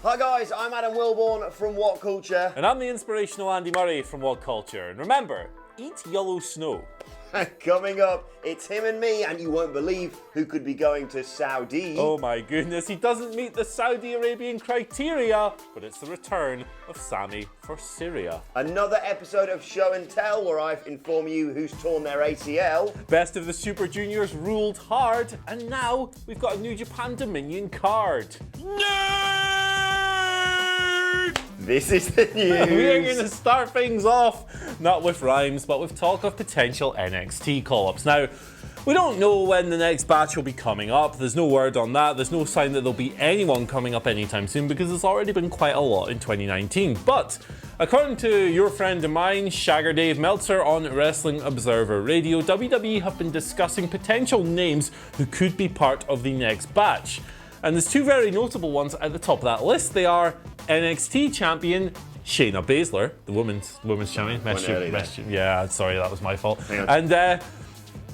Hi guys, I'm Adam Wilborn from WhatCulture. And I'm the inspirational Andy Murray from WhatCulture. And remember, eat yellow snow. Coming up, it's him and me, and you won't believe who could be going to Saudi. Oh my goodness, he doesn't meet the Saudi Arabian criteria, but it's the return of Sami For Syria. Another episode of Show and Tell where I inform you who's torn their ACL. Best of the Super Juniors ruled hard, and now we've got a New Japan Dominion card. This is the news. We are going to start things off, not with rhymes, but with talk of potential NXT call-ups. Now, we don't know when the next batch will be coming up. There's no word on that. There's no sign that there'll be anyone coming up anytime soon because there's already been quite a lot in 2019. But according to your friend of mine, Shagger Dave Meltzer on Wrestling Observer Radio, WWE have been discussing potential names who could be part of the next batch. And there's two very notable ones at the top of that list. They are NXT champion Shayna Baszler, the women's champion. Yeah, sorry, that was my fault. And yeah,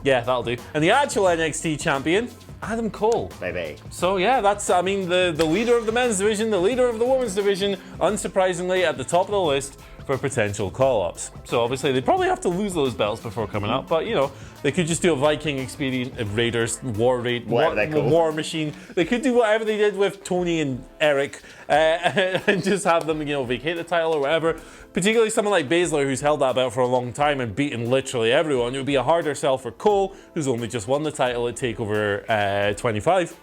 that'll do. And the actual NXT champion, Adam Cole. Baby. So yeah, that's, I mean, the leader of the men's division, the leader of the women's division, unsurprisingly at the top of the list for potential call-ups. So obviously they probably have to lose those belts before coming up, but you know, they could just do a Viking experience, Raiders, War Machine. They could do whatever they did with Tony and Eric and just have them, you know, vacate the title or whatever. Particularly someone like Baszler, who's held that belt for a long time and beaten literally everyone. It would be a harder sell for Cole, who's only just won the title at TakeOver 25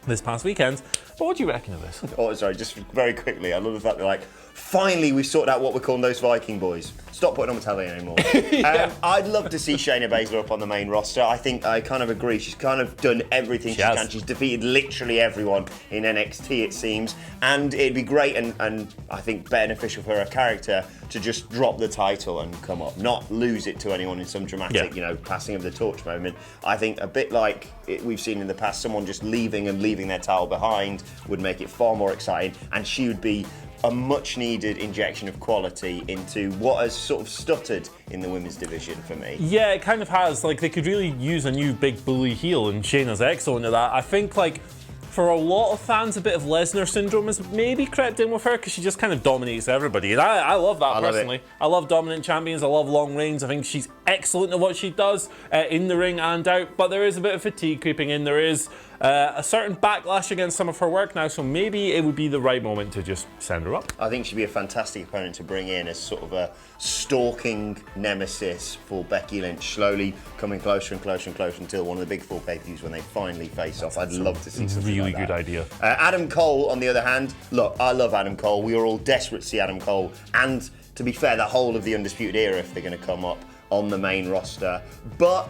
this past weekend. But what do you reckon of this? Oh, sorry, just very quickly. I love the fact they're like, finally we sorted out what we're calling those Viking boys. Stop putting on the telly anymore. Yeah. I'd love to see Shayna Baszler up on the main roster. I think I kind of agree. She's kind of done everything she can. She's defeated literally everyone in NXT, it seems. And it'd be great and I think beneficial for her character to just drop the title and come up, not lose it to anyone in some dramatic, you know, passing of the torch moment. I think a bit like we've seen in the past, someone just leaving their title behind would make it far more exciting, and she would be a much needed injection of quality into what has sort of stuttered in the women's division for me. Yeah, it kind of has. Like, they could really use a new big bully heel, and Shayna's excellent at that. I think, like, for a lot of fans, a bit of Lesnar syndrome has maybe crept in with her because she just kind of dominates everybody. And I love that personally. I love dominant champions. I love long reigns. I think she's excellent at what she does in the ring and out. But there is a bit of fatigue creeping in. There is a certain backlash against some of her work now. So maybe it would be the right moment to just send her up. I think she'd be a fantastic opponent to bring in as sort of a stalking nemesis for Becky Lynch, slowly coming closer and closer and closer until one of the big four pay-per-views when they finally face off. I'd love to see something really like that. Good idea. Adam Cole, on the other hand, look, I love Adam Cole. We are all desperate to see Adam Cole, and to be fair, the whole of the Undisputed Era if they're going to come up on the main roster. But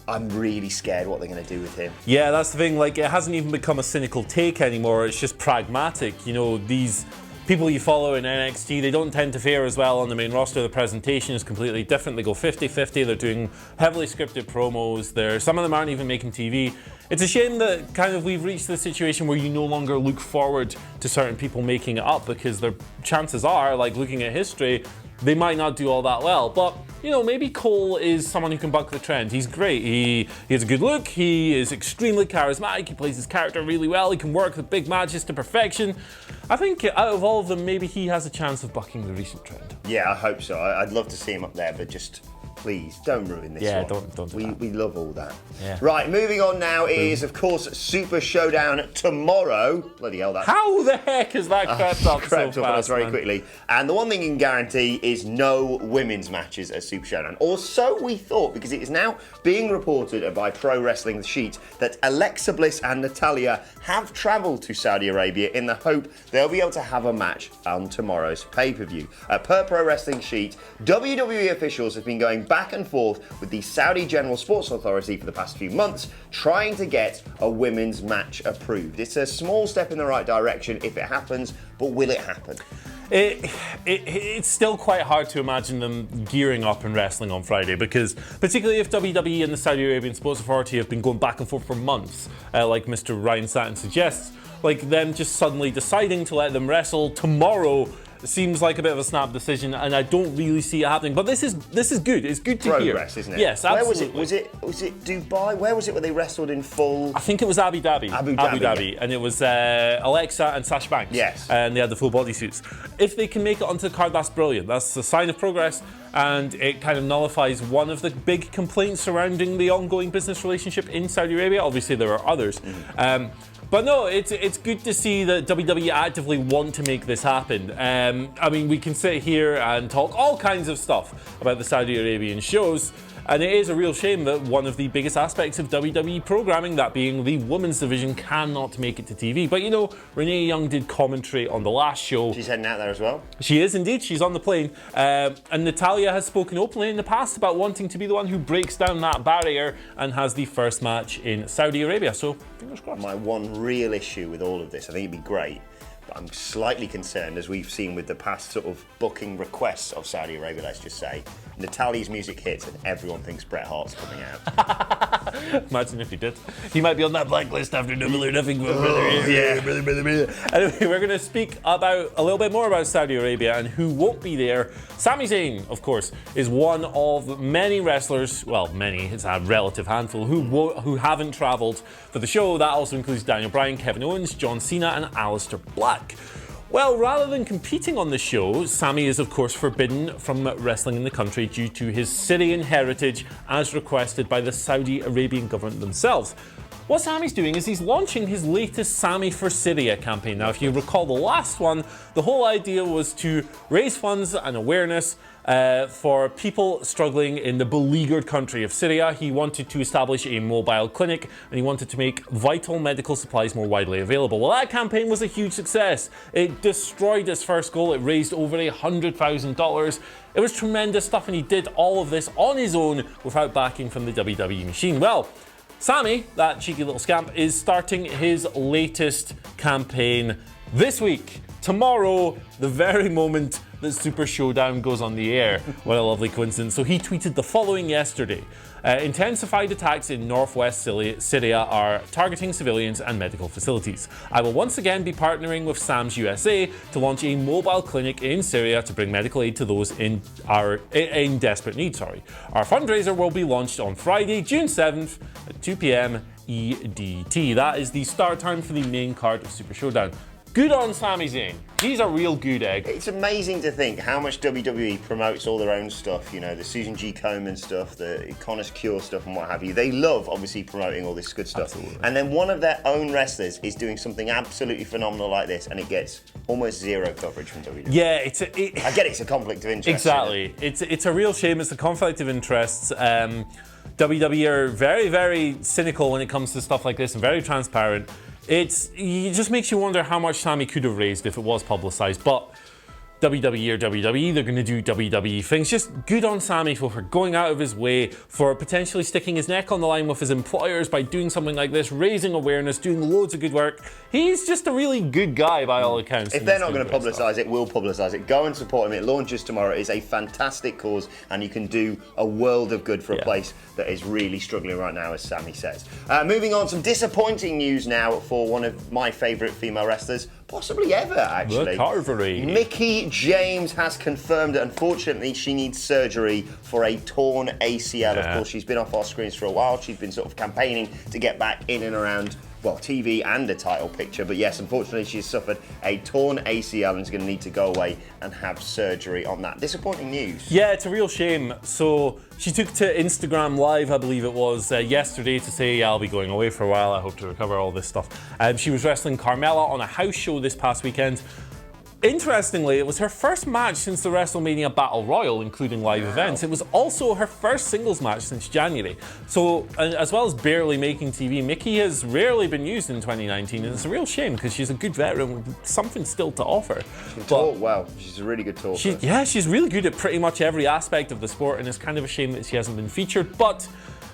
I'm really scared what they're going to do with him. Yeah, that's the thing. Like, it hasn't even become a cynical take anymore. It's just pragmatic. You know, these people you follow in NXT, they don't tend to fare as well on the main roster. The presentation is completely different. They go 50-50. They're doing heavily scripted promos. Some of them aren't even making TV. It's a shame that kind of we've reached the situation where you no longer look forward to certain people making it up because their chances are, like looking at history, they might not do all that well. But, you know, maybe Cole is someone who can buck the trend. He's great. He has a good look. He is extremely charismatic. He plays his character really well. He can work the big matches to perfection. I think out of all of them, maybe he has a chance of bucking the recent trend. Yeah, I hope so. I'd love to see him up there, but just please don't ruin this one. Yeah, don't do that. We love all that. Yeah. Right, moving on now is, of course, Super Showdown tomorrow. Bloody hell, that's... How the heck has that crept up so fast, very quickly. And the one thing you can guarantee is no women's matches at Super Showdown. Or so we thought, because it is now being reported by Pro Wrestling Sheet that Alexa Bliss and Natalya have travelled to Saudi Arabia in the hope they'll be able to have a match on tomorrow's pay-per-view. Per Pro Wrestling Sheet, WWE officials have been going back and forth with the Saudi General Sports Authority for the past few months, trying to get a women's match approved. It's a small step in the right direction if it happens, but will it happen? It's still quite hard to imagine them gearing up and wrestling on Friday because, particularly if WWE and the Saudi Arabian Sports Authority have been going back and forth for months, like Mr. Ryan Satin suggests, like them just suddenly deciding to let them wrestle tomorrow seems like a bit of a snap decision, and I don't really see it happening. But this is good. It's good to hear. Progress, isn't it? Yes, absolutely. Where was it? Was it Dubai? Where was it where they wrestled in full? I think it was Abu Dhabi. Abu Dhabi, and it was Alexa and Sasha Banks. Yes. And they had the full bodysuits. If they can make it onto the card, that's brilliant. That's a sign of progress, and it kind of nullifies one of the big complaints surrounding the ongoing business relationship in Saudi Arabia. Obviously, there are others. But no, it's good to see that WWE actively want to make this happen. I mean, we can sit here and talk all kinds of stuff about the Saudi Arabian shows, and it is a real shame that one of the biggest aspects of WWE programming, that being the women's division, cannot make it to TV. But you know, Renee Young did commentary on the last show. She's heading out there as well. She is indeed. She's on the plane. And Natalya has spoken openly in the past about wanting to be the one who breaks down that barrier and has the first match in Saudi Arabia. So, fingers crossed. My one real issue with all of this, I think it'd be great, but I'm slightly concerned, as we've seen with the past sort of booking requests of Saudi Arabia, let's just say, Natalya's music hits and everyone thinks Bret Hart's coming out. Imagine if he did. He might be on that blacklist after Double or Nothing. Yeah. Anyway, we're going to speak about a little bit more about Saudi Arabia and who won't be there. Sami Zayn, of course, is one of many wrestlers, well, many, it's a relative handful, who haven't travelled for the show. That also includes Daniel Bryan, Kevin Owens, John Cena and Aleister Black. Well, rather than competing on the show, Sami is of course forbidden from wrestling in the country due to his Syrian heritage as requested by the Saudi Arabian government themselves. What Sami's doing is he's launching his latest Sami For Syria campaign. Now, if you recall the last one, the whole idea was to raise funds and awareness for people struggling in the beleaguered country of Syria. He wanted to establish a mobile clinic and he wanted to make vital medical supplies more widely available. Well, that campaign was a huge success. It destroyed its first goal. It raised over $100,000. It was tremendous stuff, and he did all of this on his own without backing from the WWE machine. Well, Sami, that cheeky little scamp, is starting his latest campaign this week. Tomorrow, the very moment that Super Showdown goes on the air. What a lovely coincidence. So he tweeted the following yesterday. Intensified attacks in northwest Syria are targeting civilians and medical facilities. I will once again be partnering with SAMS USA to launch a mobile clinic in Syria to bring medical aid to those in desperate need. Our fundraiser will be launched on Friday, June 7th at 2 p.m. EDT. That is the start time for the main card of Super Showdown. Good on Sami Zayn. He's a real good egg. It's amazing to think how much WWE promotes all their own stuff, you know, the Susan G. Komen stuff, the Connor's Cure stuff and what have you. They love, obviously, promoting all this good stuff. Absolutely. And then one of their own wrestlers is doing something absolutely phenomenal like this, and it gets almost zero coverage from WWE. Yeah, I get it's a conflict of interest. Exactly. It's a real shame. It's a conflict of interests. WWE are very, very cynical when it comes to stuff like this and very transparent. It just makes you wonder how much Sami could have raised if it was publicised, but WWE or WWE, they're going to do WWE things. Just good on Sami for going out of his way, for potentially sticking his neck on the line with his employers by doing something like this, raising awareness, doing loads of good work. He's just a really good guy by all accounts. If they're not going to publicise it, we'll publicise it. Go and support him. It launches tomorrow. It's a fantastic cause, and you can do a world of good for a place that is really struggling right now, as Sami says. Moving on, some disappointing news now for one of my favourite female wrestlers, possibly ever, actually. The Carvery. Mickie James has confirmed that unfortunately she needs surgery for a torn ACL. Of course, she's been off our screens for a while. She's been sort of campaigning to get back in and around, well, TV and a title picture. But yes, unfortunately, she's suffered a torn ACL and is going to need to go away and have surgery on that. Disappointing news. Yeah, it's a real shame. So she took to Instagram Live, I believe it was, yesterday to say, yeah, I'll be going away for a while. I hope to recover all this stuff. She was wrestling Carmella on a house show this past weekend. Interestingly, it was her first match since the WrestleMania Battle Royal, including live events. It was also her first singles match since January. So, as well as barely making TV, Mickie has rarely been used in 2019, and it's a real shame because she's a good veteran with something still to offer. She can talk well. She's a really good talker. She's really good at pretty much every aspect of the sport, and it's kind of a shame that she hasn't been featured. But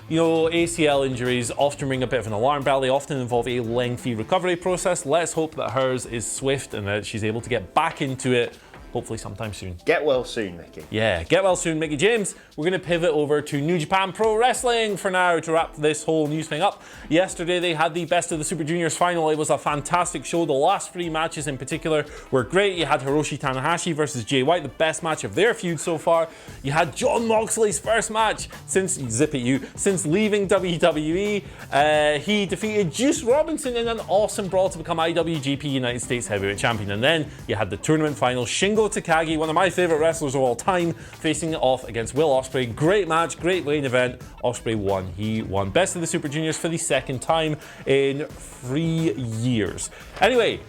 you know, ACL injuries often ring a bit of an alarm bell. They often involve a lengthy recovery process. Let's hope that hers is swift and that she's able to get back into it hopefully sometime soon. Get well soon, Mickey. Yeah, get well soon, Mickie James. We're going to pivot over to New Japan Pro Wrestling for now to wrap this whole news thing up. Yesterday they had the Best of the Super Juniors final. It was a fantastic show. The last 3 matches in particular were great. You had Hiroshi Tanahashi versus Jay White, the best match of their feud so far. You had Jon Moxley's first match since leaving WWE. He defeated Juice Robinson in an awesome brawl to become IWGP United States Heavyweight Champion. And then you had the tournament final. Shingo Takagi, one of my favourite wrestlers of all time, facing it off against Will Ospreay. Great match, great main event. Ospreay won. He won Best of the Super Juniors for the second time in 3 years. Anyway,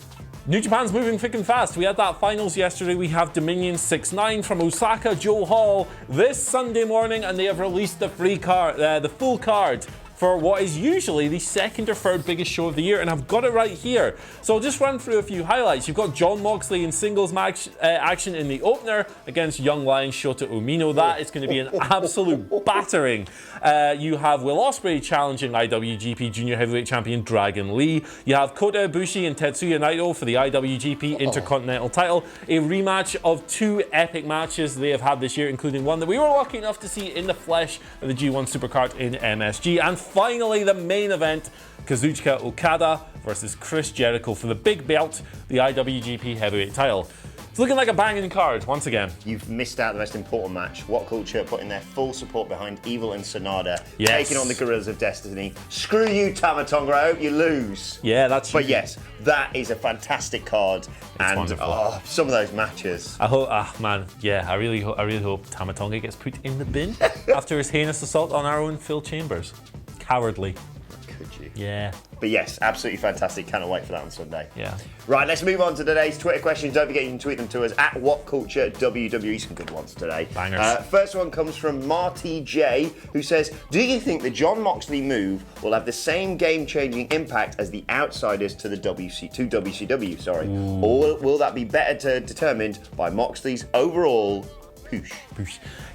New Japan's moving thick and fast. We had that finals yesterday. We have Dominion 6-9 from Osaka Joe Hall this Sunday morning, and they have released the full card for what is usually the second or third biggest show of the year, and I've got it right here. So I'll just run through a few highlights. You've got Jon Moxley in singles match action in the opener against Young Lion Shota Umino. That is going to be an absolute battering. You have Will Ospreay challenging IWGP Junior Heavyweight Champion Dragon Lee. You have Kota Ibushi and Tetsuya Naito for the IWGP Intercontinental title. A rematch of 2 epic matches they have had this year, including one that we were lucky enough to see in the flesh at the G1 Supercard in MSG. And finally, the main event, Kazuchika Okada versus Chris Jericho for the big belt, the IWGP Heavyweight title. It's looking like a banging card once again. You've missed out the most important match. WhatCulture putting their full support behind Evil and Sonada, yes, taking on the Gorillas of Destiny. Screw you, Tama Tonga. I hope you lose. Yeah, that's. But yes, that is a fantastic card, and some of those matches. I hope, I really hope Tama Tonga gets put in the bin after his heinous assault on our own Phil Chambers. Cowardly. Could you? Yeah. But yes, absolutely fantastic. Cannot wait for that on Sunday. Yeah. Right, let's move on to today's Twitter questions. Don't forget you can tweet them to us at WhatCulture WWE. Some good ones today. Bangers. First one comes from Marty J, who says, do you think the Jon Moxley move will have the same game-changing impact as the Outsiders to the WCW? Or will that be better determined by Moxley's overall push?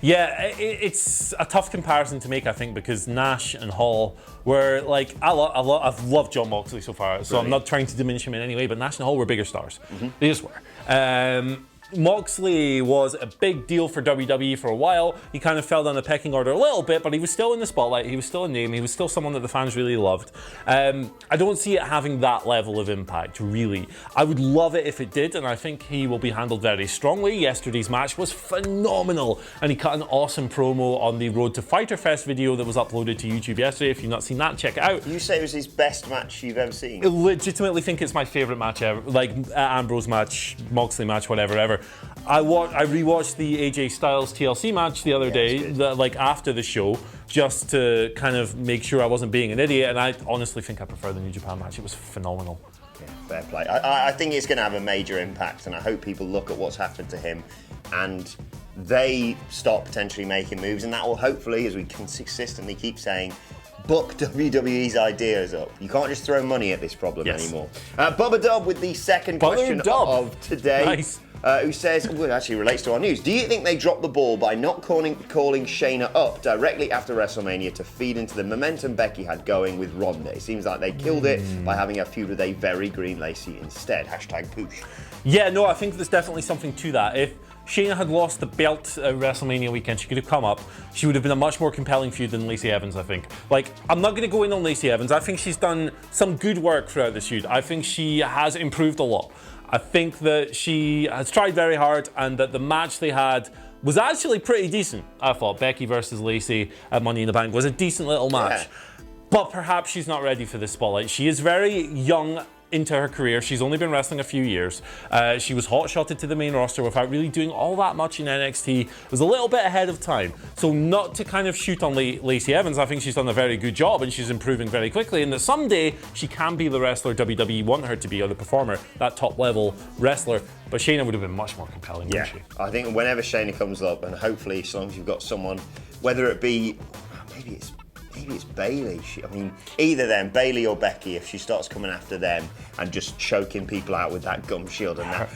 Yeah, it's a tough comparison to make, I think, because Nash and Hall were like, I've loved Jon Moxley so far, so I'm not trying to diminish him in any way, but Nash and Hall were bigger stars. They just were. Moxley was a big deal for WWE for a while. He kind of fell down the pecking order a little bit, but he was still in the spotlight. He was still a name. He was still someone that the fans really loved. I don't see it having that level of impact, really. I would love it if it did, and I think he will be handled very strongly. Yesterday's match was phenomenal, and he cut an awesome promo on the Road to Fighter Fest video that was uploaded to YouTube yesterday. If you've not seen that, check it out. You say it was his best match you've ever seen? I legitimately think it's my favourite match ever. Like Ambrose match, Moxley match, whatever, ever. I rewatched the AJ Styles TLC match the other day, after the show, just to kind of make sure I wasn't being an idiot, and I honestly think I prefer the New Japan match. It was phenomenal. Yeah, fair play. I think it's going to have a major impact, and I hope people look at what's happened to him and they start potentially making moves, and that will hopefully, as we can consistently keep saying, buck WWE's ideas up. You can't just throw money at this problem anymore. Bubba Dub with the second question of today. Nice. Who says, well, it actually relates to our news. Do you think they dropped the ball by not calling Shayna up directly after WrestleMania to feed into the momentum Becky had going with Ronda? It seems like they killed it by having a feud with a very green Lacey instead. #push. Yeah, no, I think there's definitely something to that. If Shayna had lost the belt at WrestleMania weekend, she could have come up. She would have been a much more compelling feud than Lacey Evans, I think. Like, I'm not going to go in on Lacey Evans. I think she's done some good work throughout this feud. I think she has improved a lot. I think that she has tried very hard, and that the match they had was actually pretty decent. I thought Becky versus Lacey at Money in the Bank was a decent little match. Yeah. But perhaps she's not ready for this spotlight. She is very young into her career. She's only been wrestling a few years. She was hot-shotted to the main roster without really doing all that much in NXT. It was a little bit ahead of time. So not to kind of shoot on Lacey Evans, I think she's done a very good job and she's improving very quickly, and that someday she can be the wrestler WWE want her to be, or the performer, that top-level wrestler. But Shayna would have been much more compelling, wouldn't she? I think whenever Shayna comes up, and hopefully as long as you've got someone, whether it be, maybe it's Bayley. Either them, Bayley or Becky, if she starts coming after them and just choking people out with that gum shield and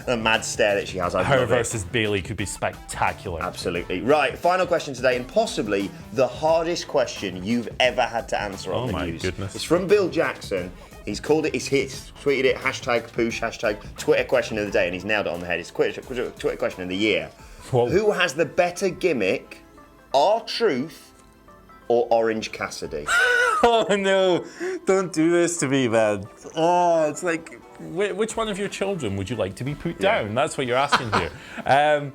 the mad stare that she has. Her versus Bayley could be spectacular. Absolutely. Right, final question today, and possibly the hardest question you've ever had to answer on the news. Oh my goodness. It's from Bill Jackson. He's called it, it's his. Tweeted it, hashtag Poosh, hashtag Twitter question of the day, and he's nailed it on the head. It's Twitter question of the year. Whoa. Who has the better gimmick, R-Truth or Orange Cassidy? Oh no, don't do this to me, man. Oh, it's like, which one of your children would you like to be put down? That's what you're asking here.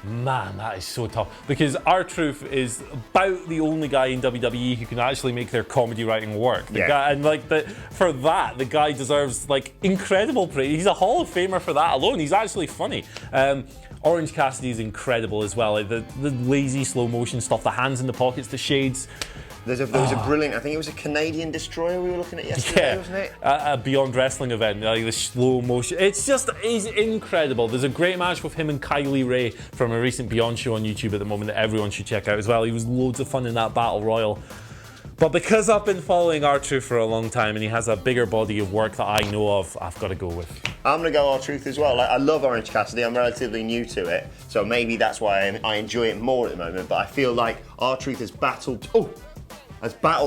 Man, that is so tough. Because R-Truth is about the only guy in WWE who can actually make their comedy writing work. The guy, and like for that, the guy deserves like incredible praise. He's a Hall of Famer for that alone. He's actually funny. Orange Cassidy is incredible as well. Like the lazy slow motion stuff, the hands in the pockets, the shades. There was a brilliant, I think it was a Canadian Destroyer we were looking at yesterday, wasn't it? A Beyond Wrestling event, like the slow motion. It's incredible. There's a great match with him and Kylie Ray from a recent Beyond show on YouTube at the moment that everyone should check out as well. He was loads of fun in that Battle Royal. But because I've been following R-Truth for a long time and he has a bigger body of work that I know of, I've got to go with. I'm going to go R-Truth as well. Like, I love Orange Cassidy. I'm relatively new to it, so maybe that's why I enjoy it more at the moment. But I feel like R-Truth has battled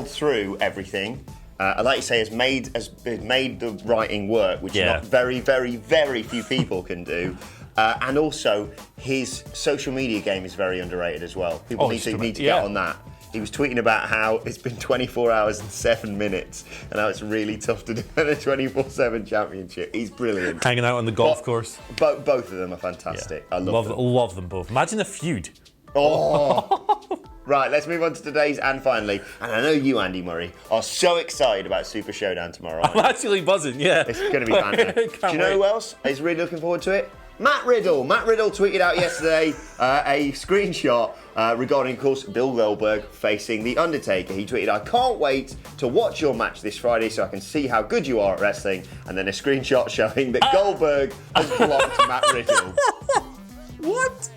through everything. Like you say, has made the writing work, which not very, very, very few people can do. And also, his social media game is very underrated as well. People need to get on that. He was tweeting about how it's been 24 hours and 7 minutes and how it's really tough to defend a 24/7 championship. He's brilliant. Hanging out on the golf course. Both of them are fantastic. I love them both. Imagine a feud. Oh. Right, let's move on to today's and finally. And I know you, Andy Murray, are so excited about Super Showdown tomorrow. I'm actually buzzing, yeah. It's going to be fantastic. Do you know who else is really looking forward to it? Matt Riddle. Matt Riddle tweeted out yesterday a screenshot regarding, of course, Bill Goldberg facing The Undertaker. He tweeted, "I can't wait to watch your match this Friday so I can see how good you are at wrestling." And then a screenshot showing that Goldberg has blocked Matt Riddle. What?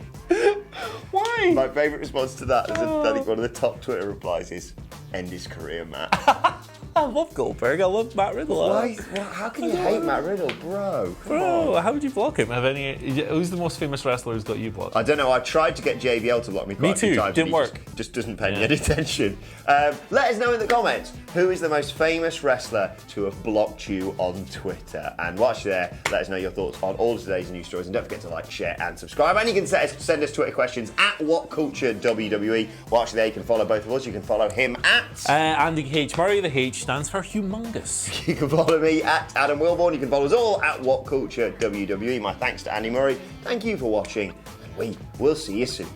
Why? My favourite response to that is I think one of the top Twitter replies is, "End his career, Matt." I love Goldberg. I love Matt Riddle. Why? How can you hate Matt Riddle, bro? Bro, how would you block him? Who's the most famous wrestler who's got you blocked? I don't know. I tried to get JVL to block me quite a few times. Didn't work. Just doesn't pay any attention. Let us know in the comments who is the most famous wrestler to have blocked you on Twitter. And whilst you're there, let us know your thoughts on all of today's news stories. And don't forget to like, share, and subscribe. And you can send us Twitter questions at WhatCulture WWE. Whilst you're there, you can follow both of us. You can follow him at Andy H. Murray. The H stands for humongous. You can follow me at Adam Wilborn. You can follow us all at WhatCulture WWE. My thanks to Andy Murray. Thank you for watching, and we will see you soon.